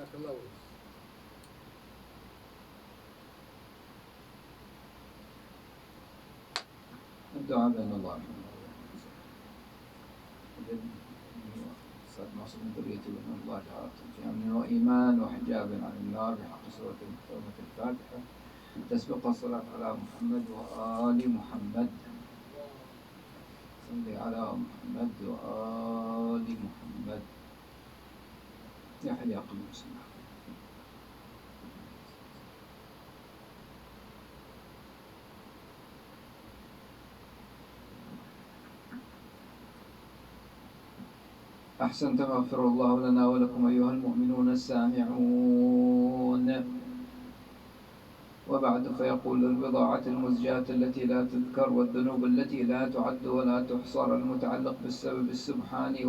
الدعاء بأن الله أستاذ ناصر من ذريته بأن الله جعلت في أمن وإيمان وحجاب عن النار بحق سورة الفاتحة. تسبق الصلاة على محمد وآل محمد. صل على محمد وآل محمد. يا حي يا قيوم سبحانك. أحسنت، مغفر الله لنا ولكم أيها المؤمنون السامعون. وبعد، فيقول: البضاعة المزجاة التي لا تذكر، والذنوب التي لا تعد ولا تحصر، المتعلق بالسبب السبحاني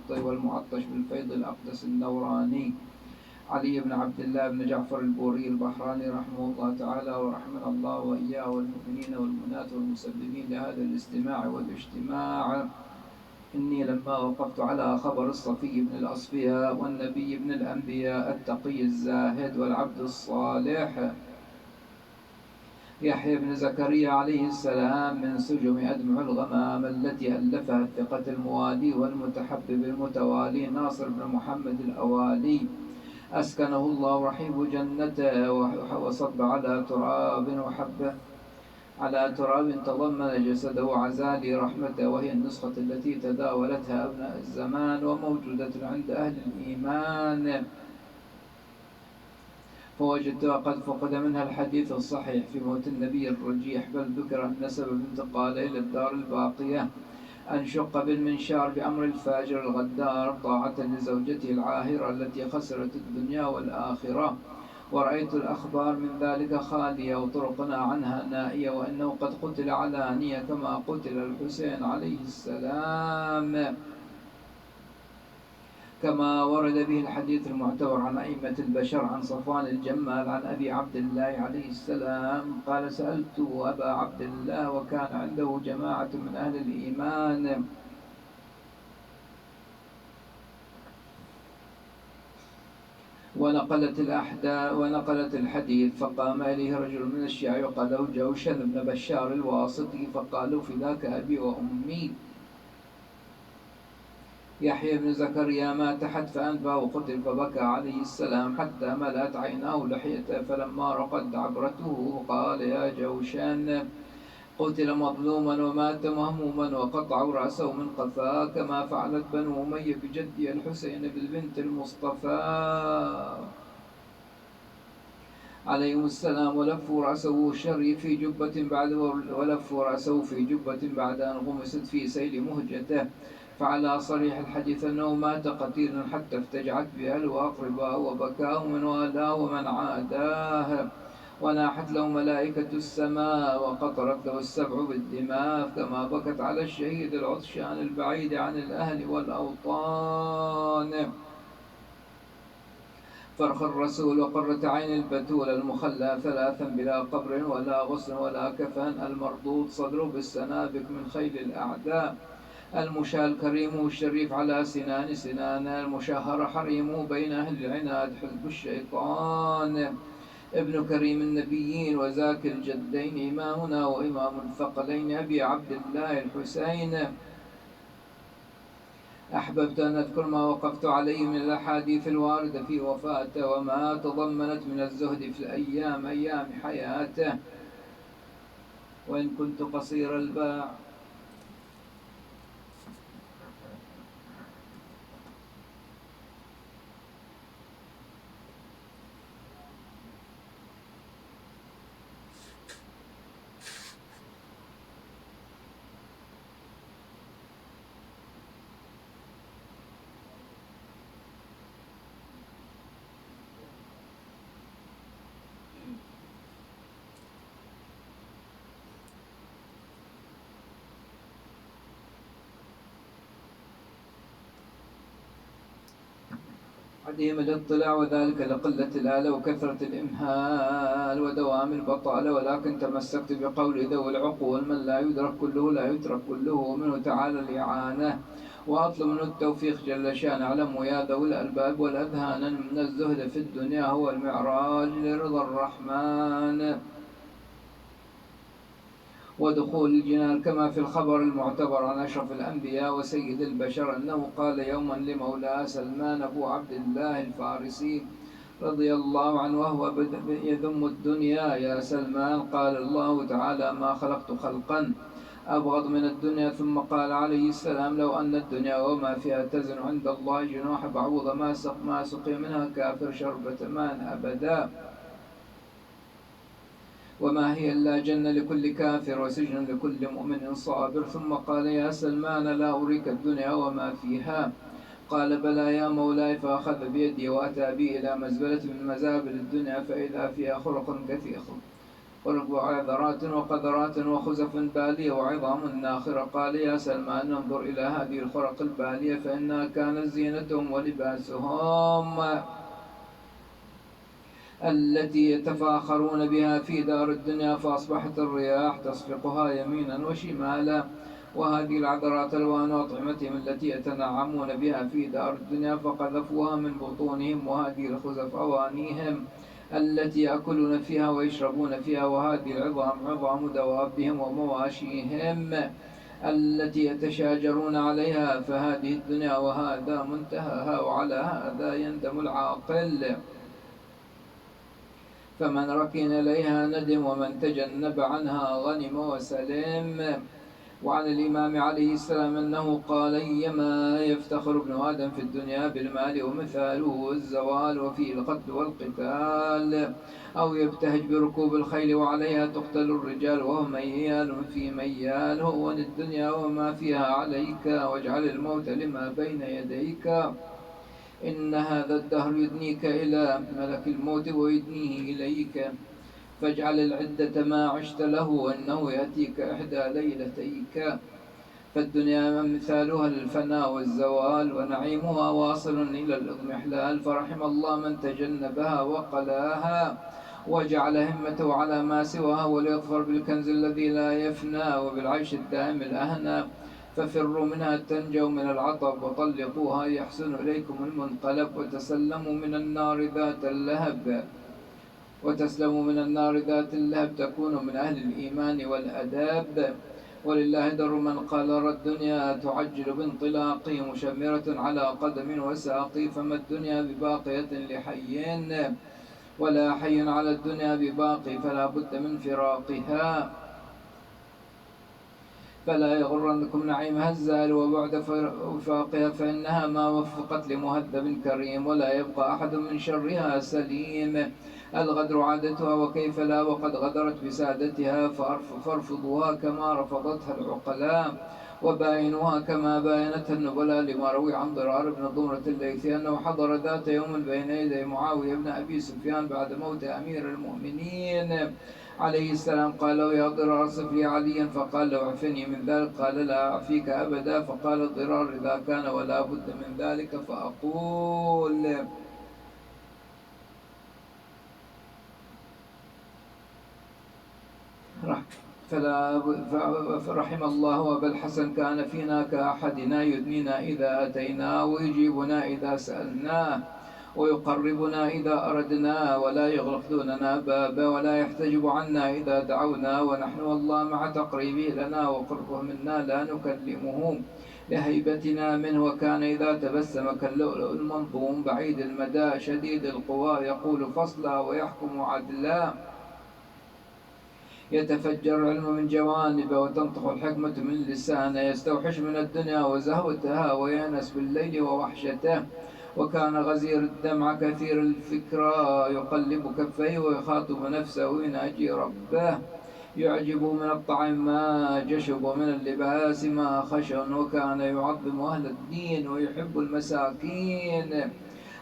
والمعطش بالفيض الأقدس النوراني، علي بن عبد الله بن جعفر البوري البحراني رحمه الله تعالى، ورحمنا الله وإياه والمؤمنين والمؤمنات والمسببين لهذا الاستماع والاجتماع. إني لما وقفت على خبر الصفي بن الأصفياء والنبي بن الأنبياء التقي الزاهد والعبد الصالح يحيى بن زكريا عليه السلام من سجم أدمع الغمام التي ألفها الثقة الموالي والمتحبب المتوالي ناصر بن محمد الأوالي، أسكنه الله رحيب جنته وصب على تراب تضمن جسده عزالي رحمته، وهي النسخة التي تداولتها أبناء الزمان وموجودة عند أهل الإيمان، فوجدتها قد فقد منها الحديث الصحيح في موت النبي الرجيح، بل ذكر أن سبب انتقاله إلى الدار الباقية أن شق بالمنشار بأمر الفاجر الغدار طاعة لزوجته العاهرة التي خسرت الدنيا والآخرة. ورأيت الأخبار من ذلك خالية وطرقنا عنها نائية، وأنه قد قتل علانية كما قتل الحسين عليه السلام، كما ورد به الحديث المعتبر عن أئمة البشر عن صفوان الجمال عن أبي عبد الله عليه السلام قال: سألت أبا عبد الله وكان عنده جماعة من أهل الإيمان ونقلت الحديث، فقام إليه رجل من الشيعة وقال له: جوشن بن بشار الواسطي، فقالوا: فداك أبي وأمي. يحيى بن زكريا مات حتفا أنفه وقتل، فبكى عليه السلام حتى ملأت عيناه لحيته، فلما رقد عبرته قال: يا جوشان، قتل مظلوما ومات مهموما وقطعوا رأسه من قفاه، كما فعلت بنو أمية بجدي الحسين بالبنت المصطفى عليهم السلام، ولفوا رأسه الشريف في جبة بعد أن غمست في سيل مهجته، فعلى صريح الحديث أنه مات قتيلا حتى افتجعت بأهله وأقرباه وبكاه من والاه ومن عاداه، وناحت له ملائكة السماء وقطرت له السبع بالدماء، كما بكت على الشهيد العطشان البعيد عن الأهل والأوطان. فرخ الرسول وقرة عين البتول المخلى ثلاثا بلا قبر ولا غصن ولا كفن، المردود صدره بالسنابك من خيل الأعداء، المشى الكريم الشريف على سنان المشهر حريم بين أهل العناد حزب الشيطان، ابن كريم النبيين وزاك الجدين، إمامنا وإمام الثقلين أبي عبد الله الحسين. أحببت أن أذكر ما وقفت عليه من الأحاديث الواردة في وفاته، وما تضمنت من الزهد في أيام حياته، وإن كنت قصير الباع عديم الاطلاع، وذلك لقلة الآلة وكثرة الإمهال ودوام البطالة، ولكن تمسكت بقول ذوي العقول: من لا يدرك كله لا يترك كله، ومنه تعالى الإعانة، وأطلب منه التوفيق جل شأن. اعلموا يا ذوي الألباب والأذهان أن الزهد في الدنيا هو المعراج لرضا الرحمن ودخول الجنان، كما في الخبر المعتبر عن أشرف الأنبياء وسيد البشر أنه قال يوما لمولاه سلمان أبو عبد الله الفارسي رضي الله عنه وهو يذم الدنيا: يا سلمان، قال الله تعالى: ما خلقت خلقا أبغض من الدنيا. ثم قال عليه السلام: لو أن الدنيا وما فيها تزن عند الله جناح بعوضة ما سقي منها كافر شربة ماء أبدا، وما هي إلا جنة لكل كافر وسجن لكل مؤمن صابر. ثم قال: يا سلمان، لا أريك الدنيا وما فيها؟ قال: بلى يا مولاي. فأخذ بيدي وأتى بي إلى مزبلة من مزابل الدنيا، فإذا فيها خلق كثير، خلق وعذرات وقذرات وخزف بالية وعظام ناخرة. قال: يا سلمان، انظر إلى هذه الخلق البالية، فإنها كانت زينتهم ولباسهم التي يتفاخرون بها في دار الدنيا، فأصبحت الرياح تصفقها يمينا وشمالا. وهذه العذرات ألوان أطعمتهم التي يتنعمون بها في دار الدنيا، فقذفوها من بطونهم. وهذه الخزف أوانيهم التي يأكلون فيها ويشربون فيها. وهذه العظام عظام دوابهم ومواشيهم التي يتشاجرون عليها. فهذه الدنيا وهذا منتهاها، وعلى هذا يندم العاقل. فمن ركن إليها ندم، ومن تجنب عنها غنم وسلم. وعن الإمام عليه السلام أنه قال: أيما يفتخر ابن آدم في الدنيا بالمال ومثاله الزوال وفيه القتل والقتال، أو يبتهج بركوب الخيل وعليها تقتل الرجال وهو ميال في ميال. هون الدنيا وما فيها عليك، واجعل الموت لما بين يديك. إن هذا الدهر يدنيك إلى ملك الموت ويدنيه إليك، فاجعل العدة ما عشت له، وإنه يأتيك إحدى ليلتيك. فالدنيا مثالها الفناء والزوال، ونعيمها واصل إلى الإضمحلال. فرحم الله من تجنبها وقلاها، وجعل همته على ما سواها، وليظفر بالكنز الذي لا يفنى، وبالعيش الدائم الأهنى. ففروا منها تنجوا من العطب، وطلقوها يحسن إليكم المنقلب. وتسلموا من النار ذات اللهب، وتسلموا من النار ذات اللهب، تكونوا من أهل الإيمان والأداب. ولله در من قال: الدنيا تعجل بانطلاقي، مشمرة على قدم وساقي. فما الدنيا بباقية لحي، ولا حي على الدنيا بباقي، فلا بد من فراقها. فلا يغرنكم نعيمها الزائل وبعد وفاقها، فإنها ما وفقت لمهذب كريم، ولا يبقى أحد من شرها سليم. الغدر عادتها، وكيف لا وقد غدرت بسادتها. فارفضوها كما رفضتها العقلاء، وباينوها كما باينتها النبلاء. لما روي عن ضرار بن ضمرة الليثي أنه حضر ذات يوم بين يدي معاوية بن أبي سفيان بعد موت أمير المؤمنين عليه السلام. قال له: يا ضرار، صف لي عليا. فقال له: اعفني من ذلك. قال: لا أعفيك أبدا. فقال ضرار: إذا كان ولا بد من ذلك فأقول. فرحم الله أبا الحسن، كان فينا كأحدنا، يدنينا إذا أتينا، ويجيبنا إذا سألناه، ويقربنا إذا أردنا، ولا يغلق دوننا بابا، ولا يحتجب عنا إذا دعونا. ونحن والله مع تقريبه لنا وقربه منا لا نكلمه لهيبتنا منه. وكان إذا تبسم كاللؤلؤ المنظوم بعيد المدى شديد القوى، يقول فصلا ويحكم عدلا. يتفجر العلم من جوانبه، وتنطق الحكمة من لسانه. يستوحش من الدنيا وزهوتها، ويأنس بالليل ووحشته. وكان غزير الدمع كثير الفكرة، يقلب كفيه ويخاطب نفسه ويناجي ربه. يعجب من الطعام ما جشب، ومن اللباس ما خشن. وكان يعظم أهل الدين ويحب المساكين.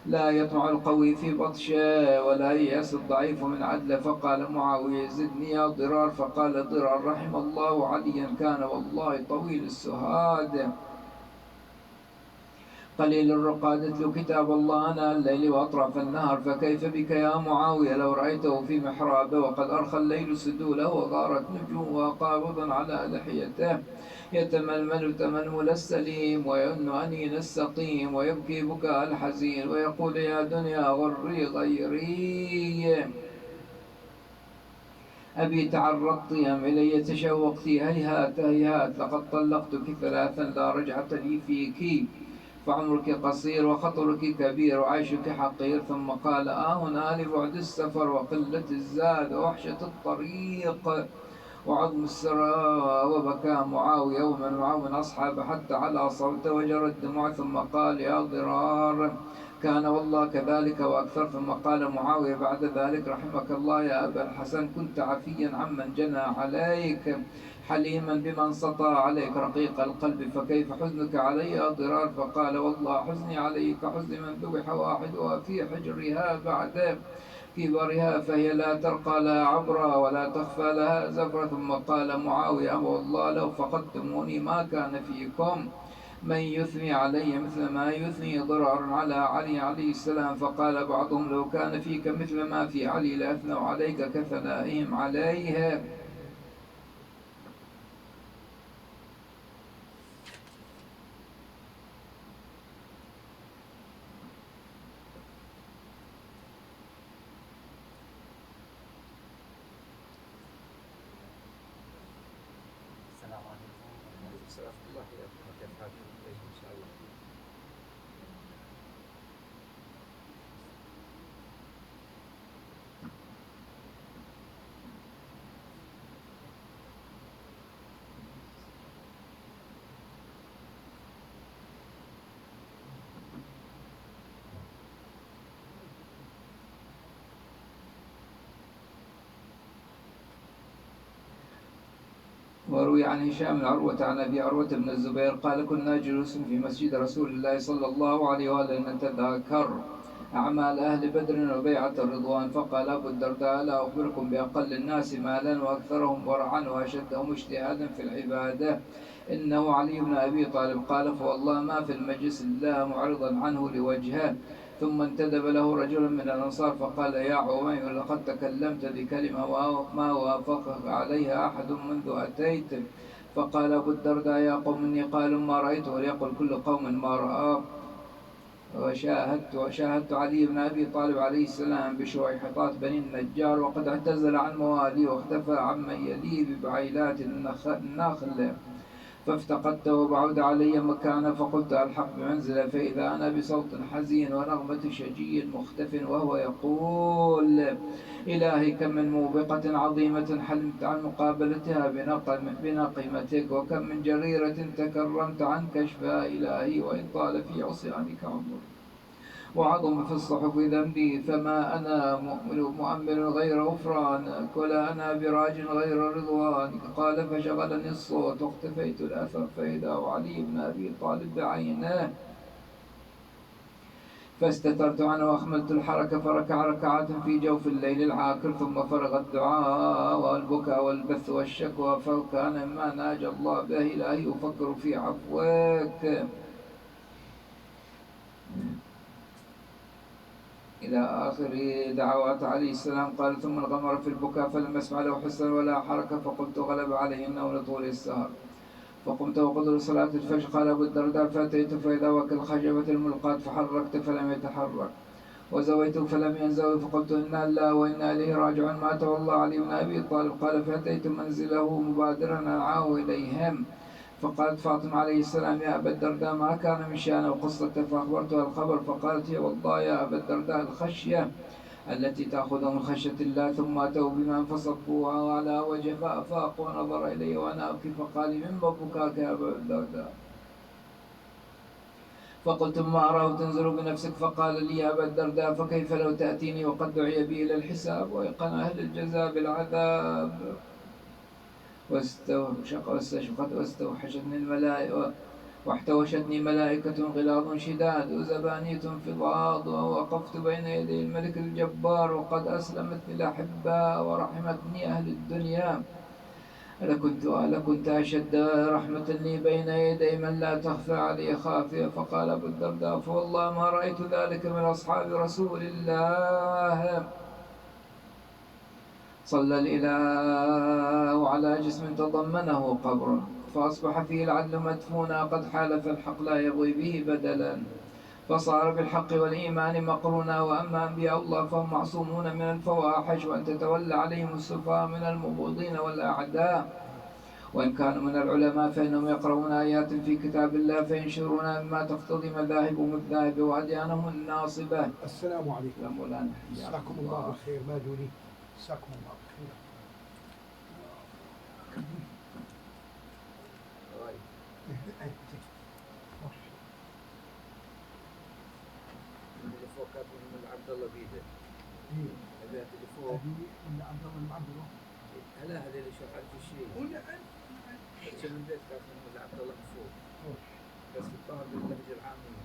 لا يطمع القوي في بطشه، ولا ييأس الضعيف من عدله. فقال معاوية: زدني يا ضرار. فقال ضرار: رحم الله عليا، كان والله طويل السهاد قليل الرقاد، يتلو كتاب الله آناء الليل وأطراف النهار. فكيف بك يا معاوية لو رأيته في محرابه، وقد أرخى الليل سدوله، وغارت نجومها قابضا على لحيته، يتململ تململ السليم ويئن أنين السقيم ويبكي بكاء الحزين ويقول يا دنيا غري غيري أبي تعرضت أم إلي تشوقت هيهات هيهات لقد طلقتك ثلاثا لا رجعة لي فيك فعمرك قصير وخطرك كبير وعيشك حقير. ثم قال هنا لبعد السفر وقلة الزاد ووحشة الطريق وعظم السرى. وبكى معاوية ومن معه من أصحاب حتى على صوت وجرى الدموع. ثم قال يا ضرار كان والله كذلك وأكثر. ثم قال معاوية بعد ذلك رحمك الله يا أبا الحسن كنت عفيا عمن جنى عليك حليما بمن سطى عليك رقيق القلب فكيف حزنك علي يا ضرار؟ فقال والله حزني عليك كحزن من ذبح واحدها في حجرها بعد كبرها فهي لا ترقى لها عبرا ولا تخفى لها زفرا. ثم قال معاوية والله لو فقدتموني ما كان فيكم من يثني علي مثل ما يثني ضرار على علي عليه السلام. فقال بعضهم لو كان فيك مثل ما في علي لأثنوا عليك كثنائهم عليه. وروي عن هشام بن عروة عن أبي عروة بن الزبير قال كنا جلوس في مسجد رسول الله صلى الله عليه وآله نتذاكر أعمال أهل بدر وبيعة الرضوان. فقال أبو الدرداء لا أخبركم بأقل الناس مالا وأكثرهم ورعا وأشدهم اجتهادا في العبادة إنه علي بن أبي طالب. قال فوالله ما في المجلس إلا معرضا عنه لوجهه. ثم انتدب له رجل من الأنصار فقال يا عمير لقد تكلمت بكلمة ما وافقك عليها أحد منذ أتيت. فقال أبو الدرداء يا قوم إني قال ما رأيت وليقل كل قوم ما رأى. وشاهدت علي بن أبي طالب عليه السلام بشويحطات بني النجار وقد اعتزل عن مواليه واختفى عمن يليه ببعيلات النخل فافتقدت وبعد علي مكانا فقلت ألحق بمنزله فإذا أنا بصوت حزين ونغمة شجي مختف وهو يقول إلهي كم من موبقة عظيمة حلمت عن مقابلتها بنقمتك وكم من جريرة تكرمت عن كشفها إلهي وإن طال في عصيانك عمري وعظم في الصحف ذنبي فما أنا مؤمل غير غفرانك ولا أنا براج غير رضوانك. قال فشغلني الصوت واختفيت الأثر فإذا علي بن أبي طالب بعينه فاستترت عنه وأخملت الحركة فركع ركعات في جوف الليل العاكر ثم فرغ الدعاء والبكاء والبث والشكوى فكان مما ناجى الله به إلهي أفكر في عفوك إلى آخر دعوات عليه السلام. قال ثم انغمر في البكاء فلم أسمع له حسا ولا حركة فقلت غلب عليه النوم لطول السهر فقمت وقدر صلاة الفجر. قال أبو الدرداء فأتيت فإذا وكالخشبة الملقاة فحركت فلم يتحرك وزويت فلم ينزوي فقلت إنا لله وإنا إليه راجعون مات والله علي بن أبي طالب. قال فأتيت منزله مبادرا أدعاه إليهم فقالت فاطمة عليه السلام يا أبا الدرداء ما كان من شأنه وقصته فأخبرتها الخبر فقالت يا والله يا أبا الدرداء الخشية التي تأخذ من خشية الله. ثم أتوا بما فصبوها على وجه فأفاق ونظر إلي وأنا أبكي فقال من بكاك يا أبا الدرداء؟ فقلت ما أراه تنزل بنفسك. فقال لي يا أبا الدرداء فكيف لو تأتيني وقد دعي بي إلى الحساب ويقن أهل الجزاء بالعذاب واستوحشتني الملائكة واحتوشتني ملائكة غلاظ شداد وزبانية فضاض ووقفت بين يدي الملك الجبار وقد أسلمتني الأحباء ورحمتني أهل الدنيا لكنت أشد رحمة لي بين يدي من لا تخفى علي خافية. فقال أبو الدرداء فوالله ما رأيت ذلك من أصحاب رسول الله صلى الإله على جسم تضمنه قبر فأصبح فيه العدل مدفونا قد حالف الحق لا يبغي به بدلا، فصار بالحق والإيمان مقرونا. وأما أنبياء الله فهم معصومون من الفواحش، وأن تتولى عليهم السفهاء من المبغضين والأعداء. وإن كانوا من العلماء فإنهم يقرؤون آيات في كتاب الله فينشرونها مما تقتضي مذاهبهم الذاهبة وأديانهم الناصبة. السلام عليكم. يا مولانا مساكم الله بالخير. ما دوني مساكم الله بالخير. عبد الله بيده. هذا تليفون. هذه عبد الله المعبد. لا هذا اللي شو عارف الشيء. شو من بيت كافر من عبد الله فوق. بس الظاهر باللهجة العامية.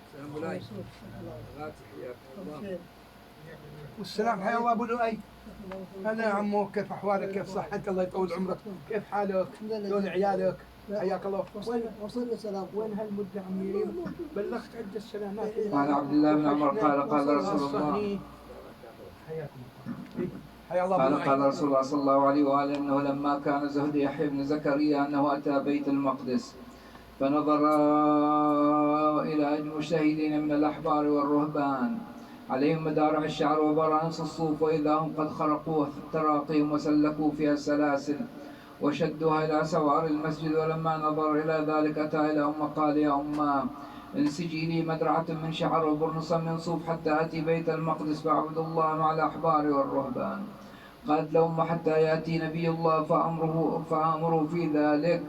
السلام عليكم. والسلام حيا الله ابو لؤي. هلا يا عمو، كيف احوالك؟ كيف صحتك؟ الله يطول عمرك. كيف حالك؟ شلون عيالك؟ حياك الله. وصل السلام. وين هالمدة عمي؟ بلغت عدة السلامات. قال عبد الله بن عمر قال رسول الله حياكم الله. حيا الله. قال رسول الله صلى الله عليه وآله أنه لما كان زهد يحيى بن زكريا أنه أتى بيت المقدس فنظر إلى المجتهدين من الأحبار والرهبان عليهم مدارع الشعر وبرانس الصوف، وإذا هم قد خرقوا تراقيهم وسلكوا فيها السلاسل وشدوها إلى سوار المسجد. ولما نظر إلى ذلك أتى إلى أم قال يا أمه انسجي لي مدرعة من شعر وبرنصا من صوف حتى أتي بيت المقدس فأعبد الله مع الأحبار والرهبان. قالت لهم حتى يأتي نبي الله فأمره في ذلك.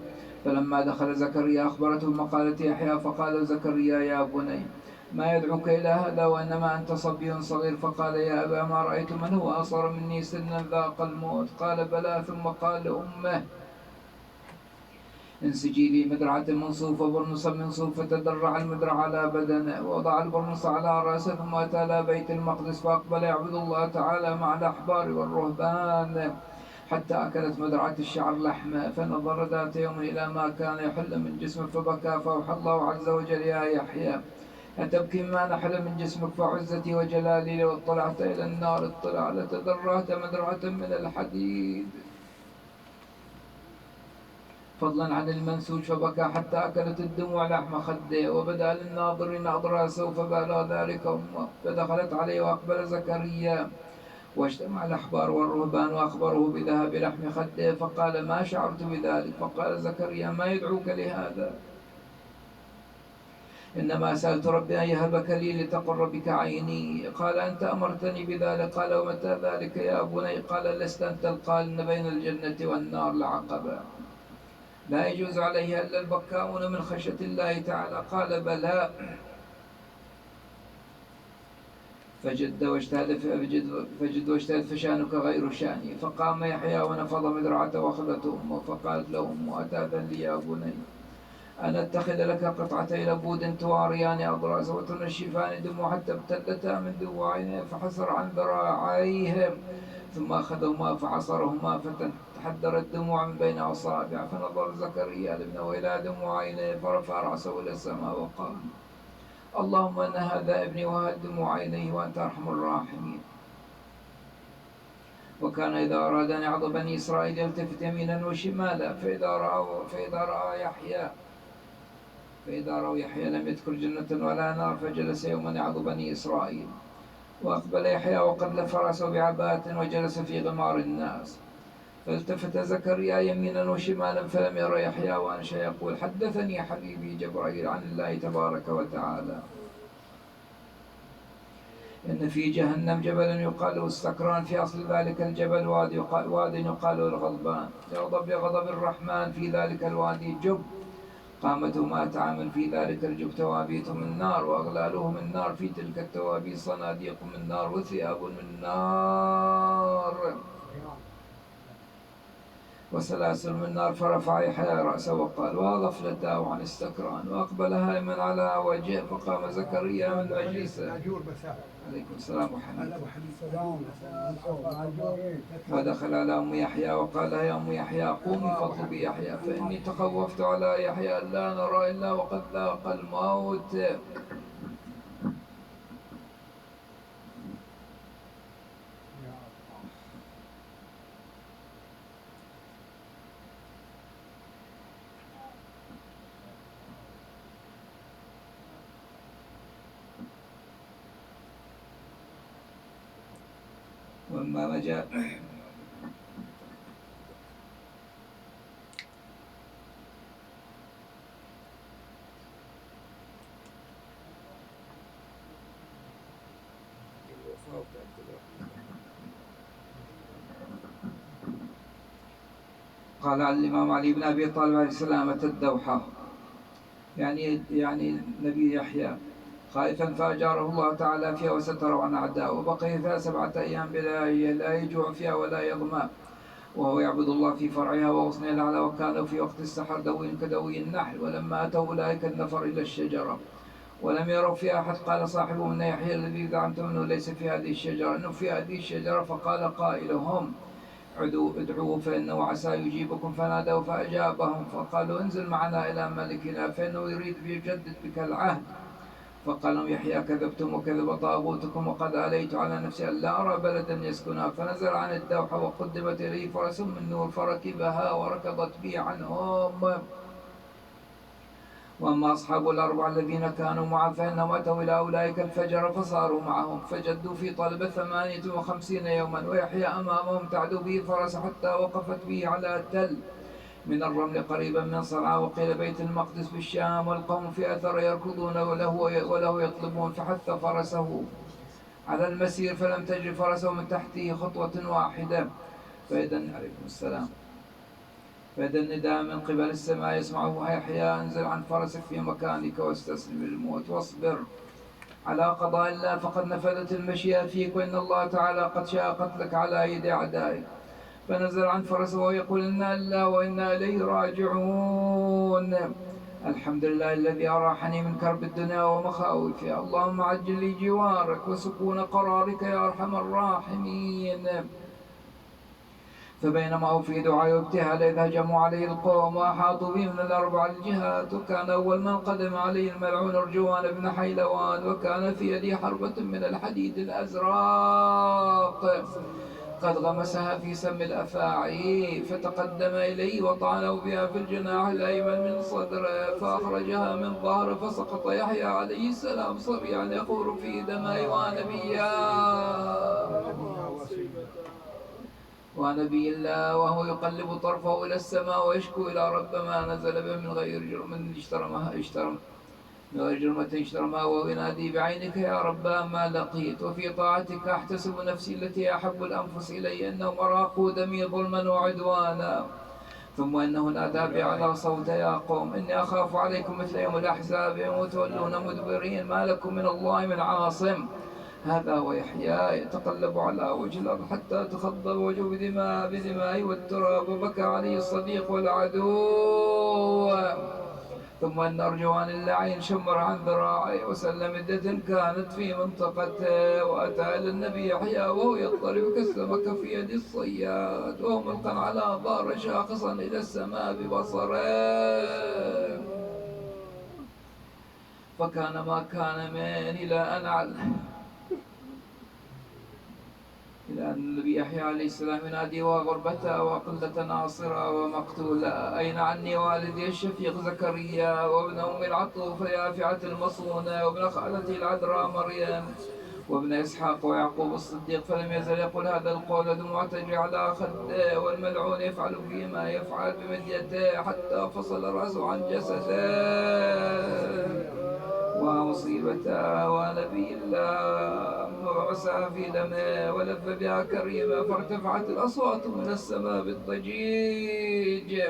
فلما دخل زكريا أخبرته مقالة يحيى فقال زكريا يا بني ما يدعوك إلى هذا وإنما أنت صبي صغير؟ فقال يا أبا ما رأيت من هو أصغر مني سنا ذاق الموت. قال بلى. ثم قال لأمه انسجي لي مدرعة من صوف وبرنصا من صوف، فتدرع المدرع على بدنه ووضع البرنص على رأسه، ثم أتى إلى بيت المقدس فأقبل يعبد الله تعالى مع الأحبار والرهبان حتى أكلت مدرعة الشعر لحمه. فنظر ذات يوم إلى ما كان يحل من جسمه فبكى، فأوحى الله عز وجل يا يحيى أتبكي ما نحل من جسمك؟ فعزتي وجلالي لو اطلعت إلى النار اطلع لتدرعت مدرعة من الحديد فضلا عن المنسوج. فبكى حتى أكلت الدموع لحم خده، وبدا للناظرين أضراسه فبالغ ذلك أمه. فدخلت عليه وأقبل زكريا واجتمع الأحبار والرهبان وأخبروه بذهاب لحم خده، فقال ما شعرت بذلك؟ فقال زكريا ما يدعوك لهذا؟ إنما سألت ربي أن يهبك لي لتقر بك عيني. قال أنت أمرتني بذلك. قال ومتى ذلك يا بني؟ قال لست أنت القائل بين الجنة والنار لعقبة لا يجوز عليها إلا البكاؤون من خشية الله تعالى. قال بلى. فجد واجتهد فشانك غير شاني. فقام يحيى ونفض مدرعته وأخذته أمه. فقالت له أمه أتأذن لي يا بني أن أتخذ لك قطعتي لبود تواريان أضراس وتنشفان دموع حتى ابتلتا من دموع عينيه؟ فحسر عن ذراعيهم ثم أخذهما فعصرهما فتحدر الدموع من بين أصابع. فنظر زكريا لابنه إلى دموع عينيه فرفع رأسه إلى السماء وقال اللهم أن هذا ابني وهذا دموع عينيه وأنت أرحم الراحمين. وكان إذا أراد أن يعظ بني إسرائيل يلتفت يمينا وشمالا، فإذا رأوا يحيى لم يذكر جنة ولا نار، فجلس يوما يعظ بني إسرائيل. وأقبل يحيى وقد لف رأسه بعباءة وجلس في غمار الناس. فالتفت زكريا يمينا وشمالا فلم ير يحيى، وأنشأ يقول حدثني حبيبي جبرائيل عن الله تبارك وتعالى إن في جهنم جبلا يقال له السكران، في أصل ذلك الجبل واد يقال له الغضبان، يغضب بغضب الرحمن، في ذلك الوادي جب قامته 100 عام، في ذلك الجب توابيت من نار وأغلاله من نار، في تلك التوابيت صناديق من نار وثياب من نار. وسلاسل من نار، فرفع يحيى رأسه وقال: وغفلته عن السكران، وأقبل هائما على وجهه، فقام زكريا من مجلسه. عليكم السلام ورحمة الله. ودخل على أم يحيى وقال: يا أم يحيى قومي فاطلبي يحيى، فإني تخوفت على يحيى ألا نرى إلا وقد ذاق الموت. وأما مجال قال الإمام علي بن أبي طالب عليه السلام: أتى الدوحة، يعني نبي يحيى، خائفا فأجاره الله تعالى فيها وستره عن أعدائه، وبقي فيها 7 أيام لا يجوع فيها ولا يظمأ، وهو يعبد الله في فرعها وغصنها الأعلى. وكان في وقت السحر دوي كدوي النحل. ولما أتوا أولئك النفر إلى الشجرة ولم يروا فيها أحد، قال صاحبهم: إن يحيى الذي زعمتم أنه ليس في هذه الشجرة، إنه في هذه الشجرة. فقال قائلهم: ادعوه فإنه عسى يجيبكم. فنادوا فأجابهم، فقالوا: انزل معنا إلى ملكنا فإنه يريد يجدد بك العهد. فقال لهم يحيى: كذبتم وكذب طاغوتكم، وقد آليت على نفسي أن لا أرى بلدا يسكنها. فنزل عن الدوحة وقدمت إليه فرس من نور، فركبها وركضت به عنهم. وأما أصحاب الأربع الذين كانوا معه فإنهم أتوا إلى أولئك الفجر فصاروا معهم، فجدوا في طلب 58 يوما، ويحيى أمامهم تعدو به فرس حتى وقفت به على تل من الرمل قريبا من صنعاء، وقيل بيت المقدس بالشام. والقوم في أثر يركضون وله يطلبون، فحث فرسه على المسير، فلم تجر فرسه من تحته خطوة واحدة. عليكم السلام. فإذا النداء من قبل السماء يسمعه يحيى: انزل عن فرسك في مكانك واستسلم للموت واصبر على قضاء الله، فقد نفذت المشيئة فيك، وإن الله تعالى قد شاء قتلك على أيدي أعدائك. فنزل عن فرسه ويقول: إنا لله وإنا إليه راجعون. الحمد لله الذي أراحني من كرب الدنيا ومخاوفها. اللهم عجل لي جوارك وسكون قرارك يا أرحم الراحمين. فبينما هو في دعاء وابتهال إذ هجموا عليه القوم وأحاطوا به من الأربع الجهات. وكان أول من قدم عليه الملعون أرجوان بن حيلوان، وكان في يده حربة من الحديد الأزرق قد غمسها في سم الأفاعي، فتقدم إليه وطعنه بها في الجناح الأيمن من صدره، فأخرجها من ظهره، فسقط يحيى عليه السلام صبيا يخور في دمه ونبي الله، وهو يقلب طرفه إلى السماء ويشكو إلى رب ما نزل به من غير جرم اشترمها، وهو ينادي: بعينك يا رب ما لقيت، وفي طاعتك أحتسب نفسي التي أحب الأنفس إلي، أنهم أراقوا دمي ظلما وعدوانا. ثم إنه نادى بأعلى صوت: يا قوم إني أخاف عليكم مثل يوم الأحزاب، وتولون مدبرين، ما لكم من الله من عاصم. هذا ويحيى يتقلب على وجه الأرض حتى تخضب وجهه بدماء والتراب، وبكى عليه الصديق والعدو. ثم أن أرجوان اللعين شمر عن ذراعي وسل مدة كانت في منطقته، وأتى إلى النبي يحيى وهو يضطرب كالسمك في يد الصياد، وهو ملقا على ظهره شاخصا إلى السماء ببصره. فكان ما كان من إلى أن النبي يحيى عليه السلام ينادي: وغربته وقلة ناصرة ومقتولة، أين عني والدي الشفيق زكريا، وابن أم العطوف يافعة المصونة، وابن خالتي العذراء مريم، وابن إسحاق ويعقوب الصديق. فلم يزل يقول هذا القول دموع تجري على خده، والملعون يفعل فيه ما يفعل بمديته حتى فصل رأسه عن جسده. ومصيبته ونبي الله، ومسح في دمه ولف بها كريمة، فارتفعت الأصوات من السماء بالضجيج.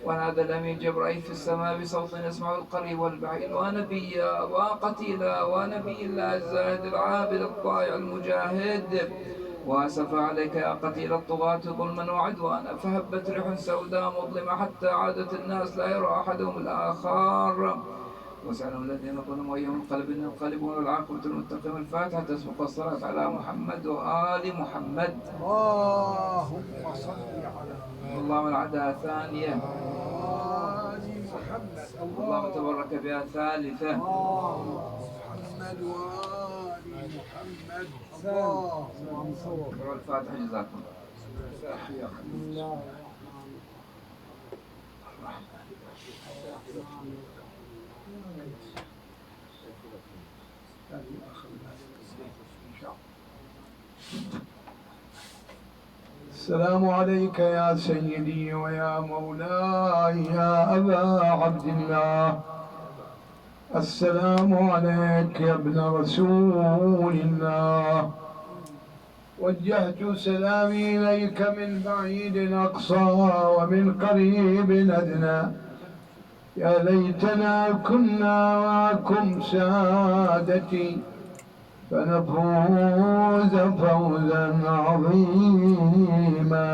ونادى الأمين جبرائيل في السماء بصوت يسمع القريب والبعيد: ونبيا وقتيلا ونبي الله الزاهد العابد الطائع المجاهد، وأسف عليك يا قتيل الطغاة ظلما وعدوانا، فهبت ريح سوداء مظلمة حتى عادت الناس لا يرى أحدهم الآخر. وسألهم الذين ظلموا أيهم ينقلبون والعاقبة للمتقين. الفاتحة. تسبق الصلاة على محمد وآل محمد. اللهم صل على اللهم العدها ثانية. آل محمد. اللهم تبرك بها ثالثة. محمد وآل محمد. اللهم صل. الفاتحة. جزاكم الله. السلام عليك يا سيدي ويا مولاي يا أبا عبد الله. السلام عليك يا ابن رسول الله. وجهت سلامي إليك من بعيد أقصى ومن قريب أدنى. يا ليتنا كنا معكم سادتي فنفوز فوزا عظيما.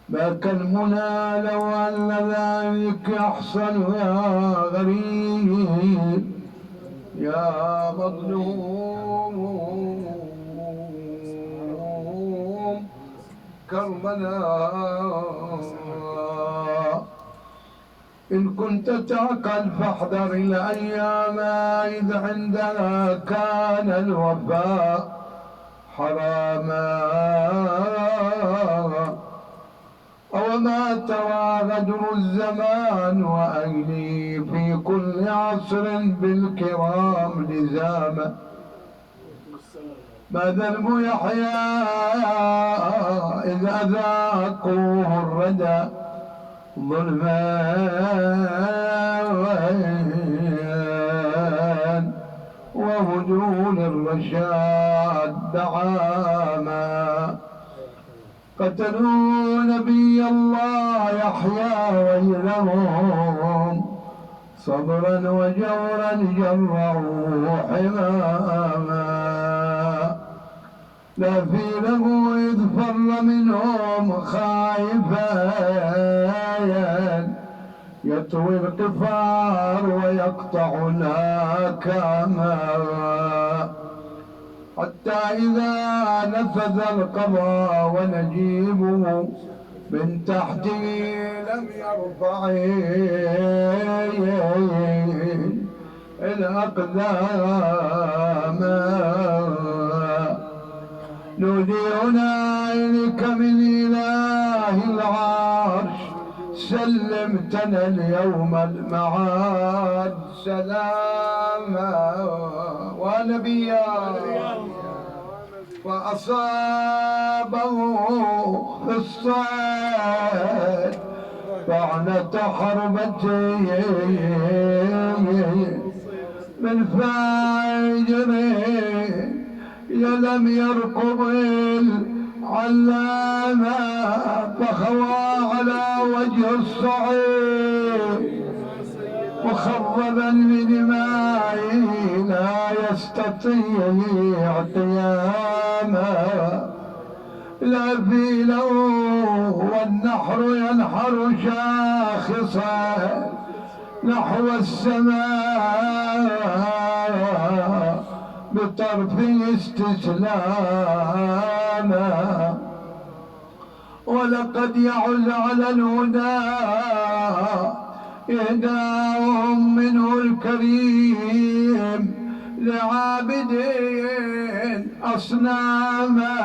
باك المنى لو أن ذلك يحصل يا غريب يا مظلوم كربلاء. إن كنت تعقل فاحذر الأيام إذ عندنا كان الوفاء حراما. أوما ترى غدر الزمان وأيلي في كل عصر بالكرام لزاما. ما ذنب يحيى إذ أذاقوه الردى ظلما وهجون الرشاد دعاما. قتلوا نبي الله يحيى ويلهم صبرا وجورا جرعوا حماما. لا في له إذ فر منهم خائفا يطوي القفار ويقطع الآكاما. حتى إذا نفذ القضاء ونجيبه من تحته لم يرفع الأقدام. نودي هنالك من إله العرش سلمتنا اليوم المعاد سلاما ونبيا. فأصابه في الصيد طعنة حربته من فاجر لم يرقب العلامة فخوى على وجه الصعيد مخضبا بدمائه لا يستطيع قياما. لا في له والنحر ينحر شاخصا نحو السماء بطرف استسلاما. ولقد يعز على الهدى إهداهم منه الكريم لعابدين أصناما.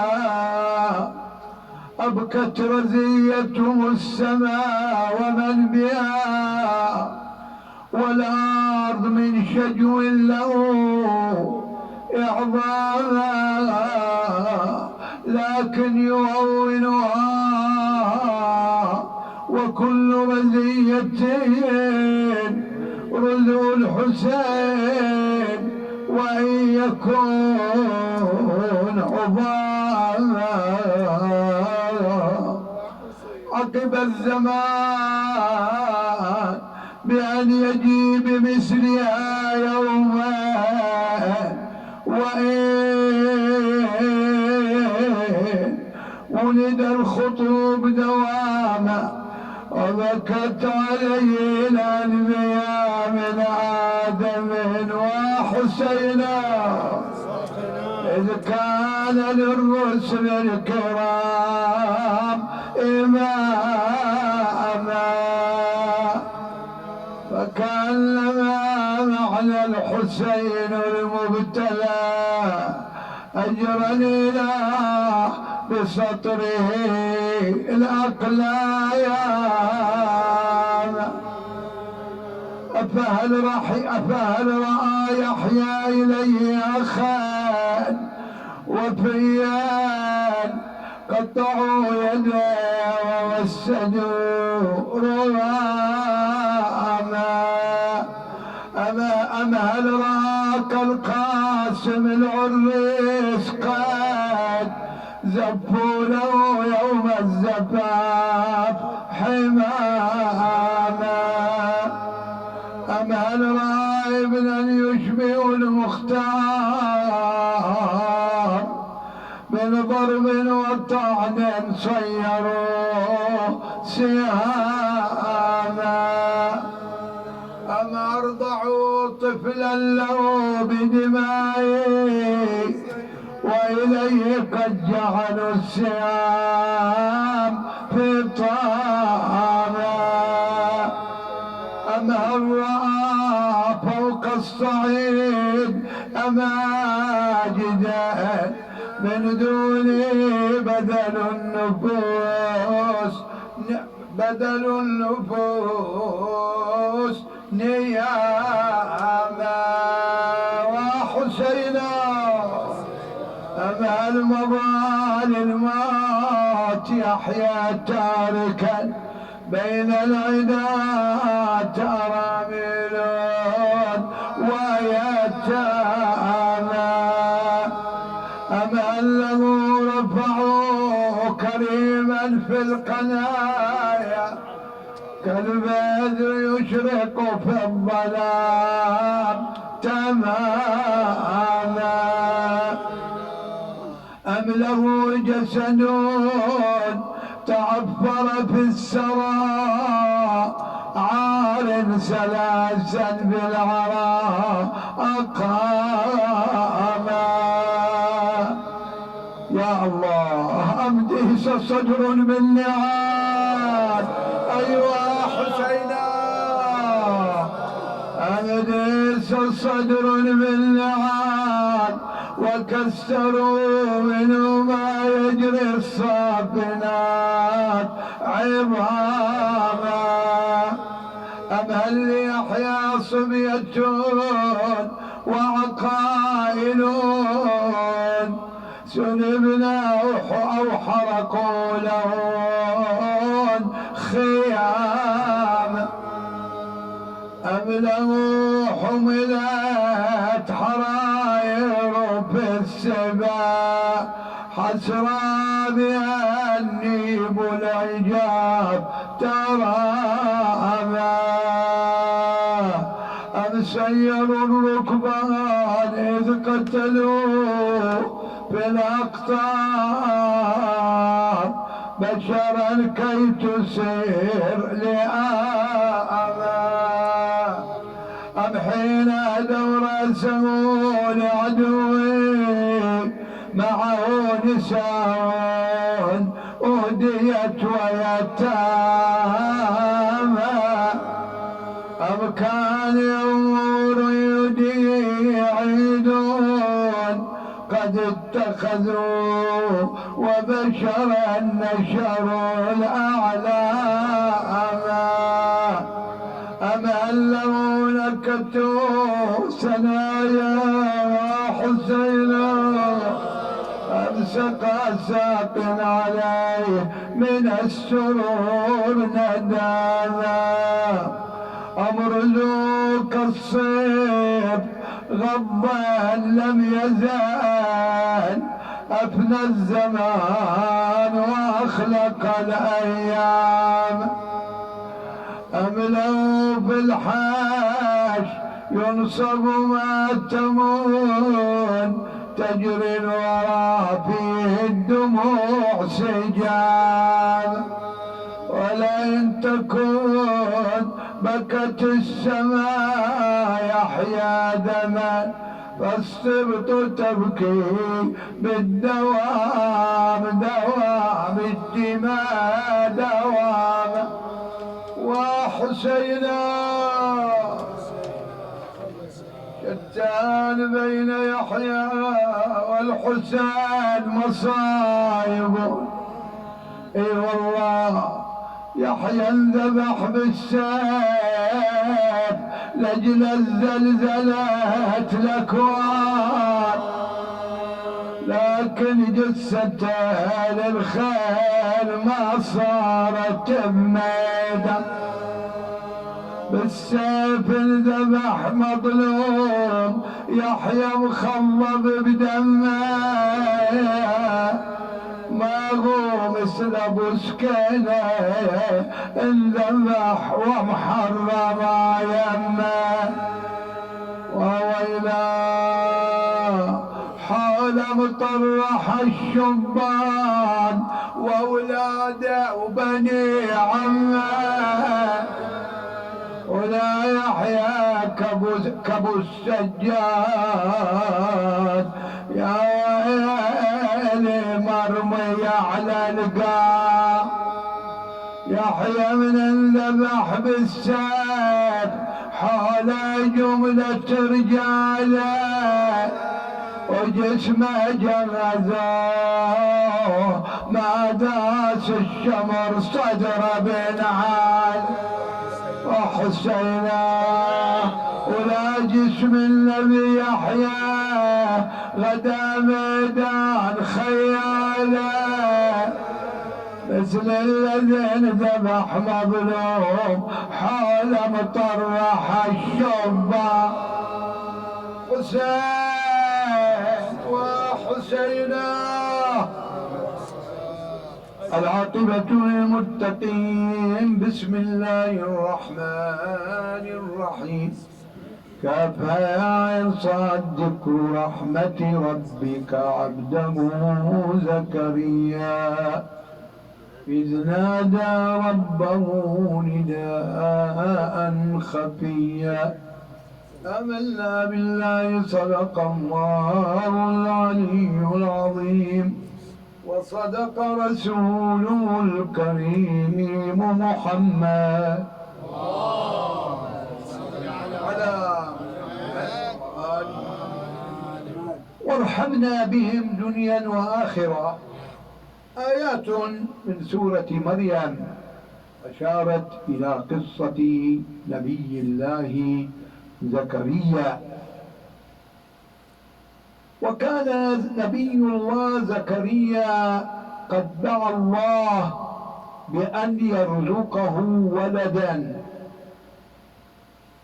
أبكت رزيتهم السماء ومن بها والأرض من شجو له إعظاما. لكن يهونها وكل رزية رزق الحسين وإن يكون عظاما. عقب الزمان بأن يجي بمثلها يوما وإن ولد الخطوب دواما وبكت عليه الأنبياء من آدم وحسينا إذ كان للرسل الكرام إماما فكلما معنى الحسين المبتلى أجرى الإله بسطره الأقلايام أفهل رأى يحيى إليه أخا وفيا قطعوا يديه ووسدوا رواما أم هل راك القاسم العريس قد زفوا له يوم الزفاف حماما أم هل رأى ابنا يشبه المختار من ضرب وطعن صيروا سهاما أم أرضعوا طفلا له بدمائي وإليه قد جعلوا السهام في طعاما أم هل رأى فوق الصعيد أماجدا من دونه بدل النفوس نياما وحسينا أم هل مضى للموت يحيى تاركا بين العدات أرامل ويتامى أم هل له رفعوا كريما في القنايا كالبدر يشرق في الظلام تماما أم له جسد تعفر في السراء عار سلاسا بالعراء أقاما يا الله أم دهس صدر من نعال أيها حسينا أم دهس صدر من نعال وكسروا منه ما يجري الصافنات عظاما أم هل ليحيى صبية وعقائلون سنبنا أو حرقوا لهن خيام أم له حملت حراير في السباع حسرى بها النيب العجاب تراما أم سيروا الركبان إذ قتلوا في الأقطار بشرا كي تسير لآما أم حين دور سموا لعدوي معه نساء أهديت ويتامى أم كان يمور يعيدون قد اتخذوا وبشرا نشروا الأعلام أم هلوا نكتوا سنايا وحسينا أم سقى ساق عليه من السرور نداما أم رزوك الصيف غضا لم يزال أفنى الزمان وأخلق الأيام أم لو في الحاش ينصب ماتمون تجري الورى فيه الدموع سجال، ولئن تكون بكت السماء يحيا دما، فالسبط تبكي بالدوام دوام الدماء دوام. وحسينا شتان بين يحيى والحسين مصايب، اي والله يحيى انذبح بالسيف لاجل الزلزلة الاكوان، لكن جثته للخيل ما صارت بميدان، بالسيف انذبح مظلوم يحيى مخضب بدمه، ما هو مثل ابو سكينه انذبح ومحرم يمه. وويلا حول مطرح الشبان واولاده وبني عمه، ولا يحيى كبو السجاد يا ويلي مرمي على القاع. يحيى من انذبح بالسيف حول جملة رجاله، وجسمه جرزوه ما داس الشمر صدره بنعال. وحسينا ولا جسم النبي يحيى غدا ميدان خياله، مثل الذي انذبح مظلوم حول مطرح الشبان. حسين وحسينا العاقبة للمتقين. بسم الله الرحمن الرحيم. كافها يا عين صاد ذكر رحمة ربك عبده زكريا إذ نادى ربه نداء خفيا. آمنا بالله صدق الله العلي العظيم، وصدق رسوله الكريم محمد. وارحمنا بهم دنيا وآخرة. آيات من سورة مريم أشارت إلى قصة نبي الله زكريا. وكان نبي الله زكريا قد دعا الله بأن يرزقه ولدا،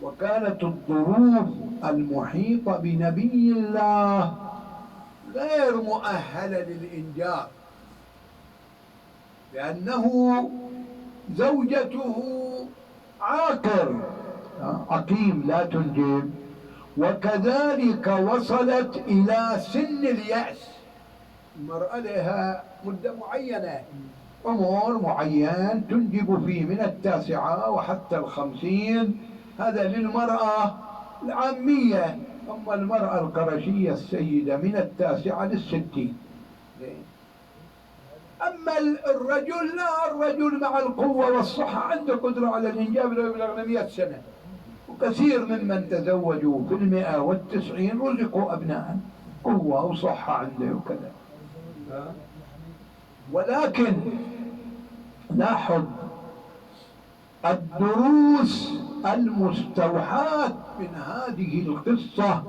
وكانت الظروف المحيطة بنبي الله غير مؤهلة للإنجاب، لأنه زوجته عاقر عقيم لا تنجب، وكذلك وصلت إلى سن اليأس. المرأة لها مدة معينة، عمر معين تنجب فيه من 9 وحتى 50. هذا للمرأة العامية. أما المرأة القرشية السيدة من 9 ل60. أما الرجل لا، الرجل مع القوة والصحة عنده قدرة على الإنجاب لو يبلغ 100 سنة. وكثير ممن تزوجوا في 190 رزقوا أبناء قوة وصحة عنده وكذا. ولكن لاحظ الدروس المستوحاة من هذه القصة.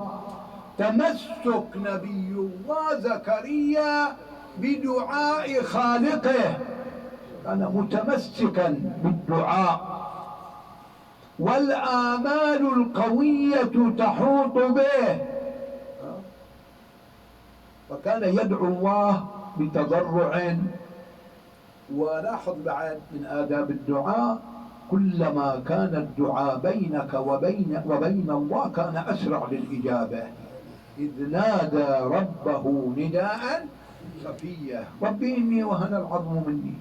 تمسك نبي الله زكريا بدعاء خالقه، كان متمسكا بالدعاء، والآمال القوية تحوط به، وكان يدعو الله بتضرع. ولاحظ بعد من آداب الدعاء كلما كان الدعاء بينك وبين الله كان أسرع للإجابة. إذ نادى ربه نداء خفيا ربي إني وهن العظم مني